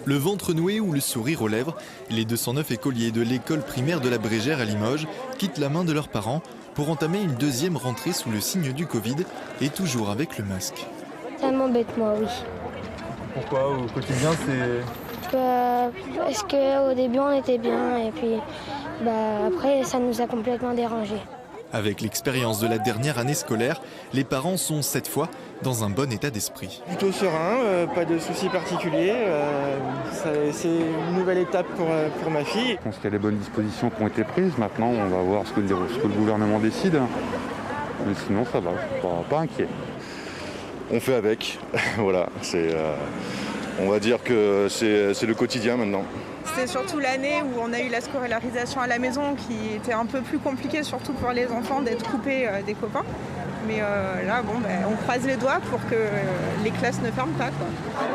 Le ventre noué ou le sourire aux lèvres, les 209 écoliers de l'école primaire de la Brégère à Limoges quittent la main de leurs parents pour entamer une deuxième rentrée sous le signe du Covid et toujours avec le masque. Ça m'embête moi, oui. Pourquoi au quotidien c'est... Parce qu'au début on était bien et puis après ça nous a complètement dérangés. Avec l'expérience de la dernière année scolaire, les parents sont cette fois dans un bon état d'esprit. Plutôt serein, pas de soucis particuliers. C'est une nouvelle étape pour ma fille. Je pense qu'il y a les bonnes dispositions qui ont été prises. Maintenant, on va voir ce que le gouvernement décide. Mais sinon, ça va, je ne suis pas inquiet. On fait avec, voilà. On va dire que c'est le quotidien maintenant. C'était surtout l'année où on a eu la scolarisation à la maison qui était un peu plus compliquée, surtout pour les enfants, d'être coupés des copains. Mais là, on croise les doigts pour que les classes ne ferment pas, quoi.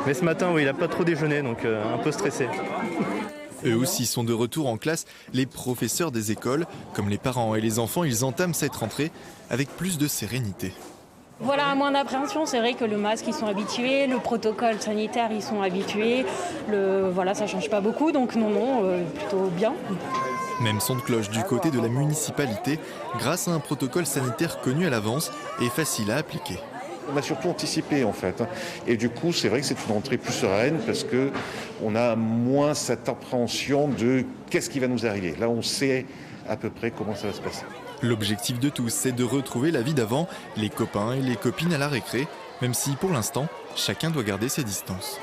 Mais ce matin, oui, il n'a pas trop déjeuné, donc un peu stressé. Eux aussi sont de retour en classe. Les professeurs des écoles, comme les parents et les enfants, ils entament cette rentrée avec plus de sérénité. Voilà, moins d'appréhension. C'est vrai que le masque, ils sont habitués, le protocole sanitaire, ils sont habitués. Voilà, ça change pas beaucoup, donc non, plutôt bien. Même son de cloche du côté de la municipalité, grâce à un protocole sanitaire connu à l'avance et facile à appliquer. On a surtout anticipé en fait. Et du coup, c'est vrai que c'est une rentrée plus sereine parce qu'on a moins cette appréhension de qu'est-ce qui va nous arriver. Là, on sait à peu près comment ça va se passer. L'objectif de tous, c'est de retrouver la vie d'avant, les copains et les copines à la récré, même si pour l'instant, chacun doit garder ses distances.